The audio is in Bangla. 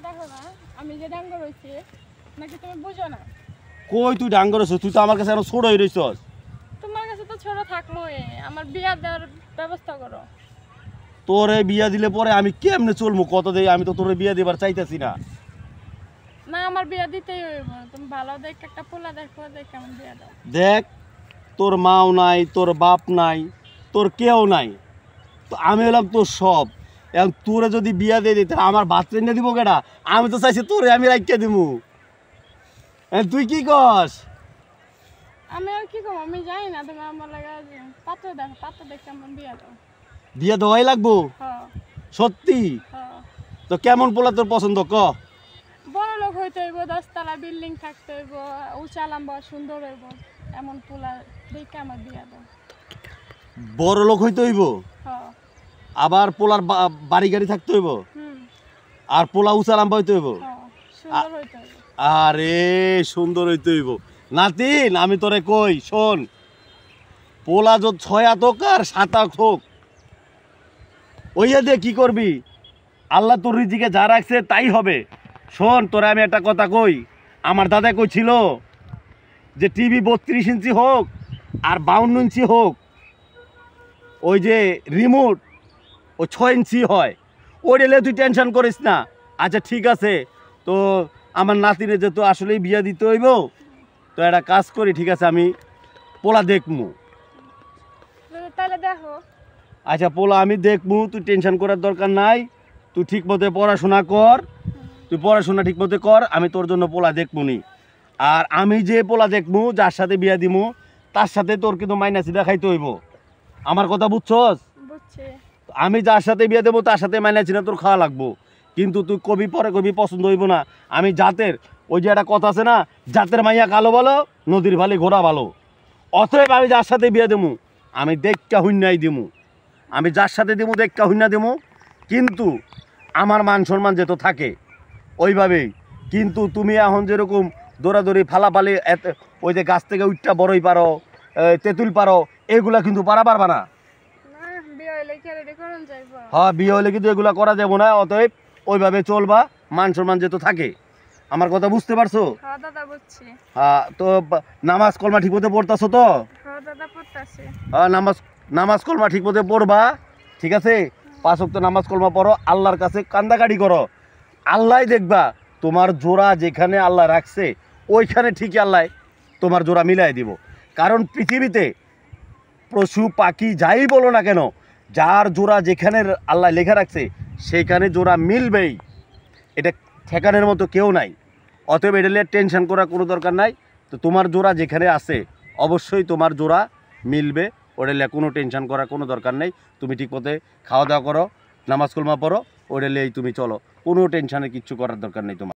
দেখো না আমি যে ডাঙ্গর হইছি নাকি তুমি বুঝো না? কই তুই ডাঙ্গর হইছস? তুই তো আমার কাছে এখন ছোট হয়ে রইছস। তোমার কাছে তো ছোট থাকলোই, আমার বিয়া দেওয়ার ব্যবস্থা করো। তোরে বিয়া দিলে পরে আমি কেমনে চলবো কত দেই? আমি তো তোরে বিয়া দিবার চাইতাছি না। না আমার বিয়া দিতেই হইব, তুমি ভালো দেখে একটা পোলা দেখো, দেখে আমার বিয়া দাও। দেখ, তোর মাও নাই, তোর বাপ নাই, তোর কেউ নাই, তো আমি হলাম তোর সব। এখন তোরে যদি বিয়া দিয়ে দিই তাহলে আমার বাচ্চা এনে দিব কেডা? আমি তো চাইছি তোরে আমি রাখিয়ে দিব। তুই কি কস? আমি আর কি করবো, আমি জানি না। তুমি আমার লাগে পাত্র দেখো, পাত্র দেখে আমার বিয়া দাও। বিয়া দেওয়াই লাগবো? হ্যাঁ সত্যি? হ্যাঁ। তো কেমন পোলা তোর পছন্দ ক? বড় লোক হইতে হইব, 10 তলা বিল্ডিং থাকতে হইব, উঁচা লম্বা সুন্দর হইব, এমন পোলা দেখে আমার বিয়া দাও। বড় লোক হইতে হইব, হ্যাঁ। আবার পোলার বাড়ি গাড়ি থাকতে হইব, আর পোলা উঁচা লাম্বা হইতে হইব, সুন্দর হইতে হইব। আরে সুন্দর হইতে হইব। নাতিন আমি তোরে কই শোন, পোলা যত 6 হোক আর 7 হোক, ওইয়া দিয়ে কি করবি? আল্লাহ তোর রিজিকে যা রাখছে তাই হবে। শোন তোরে আমি একটা কথা কই, আমার দাদা কইছিল যে টিভি 32 ইঞ্চি হোক আর 52 ইঞ্চি হোক, ওই যে রিমোট ও 6 ইঞ্চি হয়, ওই রেলে তুই টেনশন করিস না। আচ্ছা ঠিক আছে, তো আমার নাতিনে যে তো আসলেই বিয়া দিতে হইব, তো একটা কাজ করি, ঠিক আছে আমি পোলা দেখমু। তাহলে দেখো। আচ্ছা পোলা আমি দেখমু, তুই টেনশন করার দরকার নাই। তুই ঠিক মতো পড়াশোনা কর, তুই পড়াশোনা ঠিক মতো কর, আমি তোর জন্য পোলা দেখমু নি। আর আমি যে পোলা দেখমু, যার সাথে বিয়া দিমু, তার সাথে তোর কিন্তু মাইনাসি দেখাইতে হইব। আমার কথা বুঝছস? বুঝছি। আমি যার সাথে বিয়ে দেবো তার সাথে মাইনাসি না তোর খাওয়া লাগবো। কিন্তু তুই কবি পরে কবি পছন্দ হইব না। আমি জাতের, ওই যে একটা কথা আছে না, জাতের মাইয়া কালো ভালো, নদীর ভালি ঘোড়া ভালো। অতএব আমি যার সাথে বিয়ে দেবো আমি দেখা হুন্যাই দিমু, আমি যার সাথে দেবো দেখা হুন্যা দেবো। কিন্তু আমার মান সম্মান যেত থাকে ওইভাবেই। কিন্তু তুমি এখন যেরকম দৌড়াদৌড়ি ফালাফালি, ওই যে গাছ থেকে উঠটা বড়ই পারো, তেঁতুল পারো, এগুলা কিন্তু পারবা না। হ্যাঁ বিয়ে হলে কিন্তু এগুলা করা যাবো না। অতএব ওইভাবে চলবা, মান সম্মান যেত থাকে। আমার কথা বুঝতে পারছো? হ্যাঁ তো নামাজ কলমা ঠিক মতো পড়তেছো তো? হ্যাঁ নামাজ কলমা ঠিক মতো পড়বা, ঠিক আছে? 5 ওয়াক্ত নামাজ কলমা পড়ো, আল্লাহর কাছে কান্দাকাটি করো। আল্লাহ দেখবা তোমার জোড়া যেখানে আল্লাহ রাখছে ওইখানে ঠিকই আল্লাহ তোমার জোড়া মিলাই দিব। কারণ পৃথিবীতে পশু পাখি যাই বলো না কেন, যার জোড়া যেখানে আল্লাহ লেখা রাখছে সেইখানে জোড়া মিলবেই, এটা ঠেকানোর মতো কেউ নাই। অতএব এটা নিয়ে টেনশন করার কোনো দরকার নাই। তো তোমার জোড়া যেখানে আছে অবশ্যই তোমার জোড়া মিলবে, ওটা নিয়ে কোনো টেনশন করার কোনো দরকার নেই। তুমি ঠিক মতো খাওয়া দাওয়া করো, নামাজ কলমা পড়ো, ওটা নিয়েই তুমি চলো, কোনো টেনশনে কিচ্ছু করার দরকার নেই তোমার।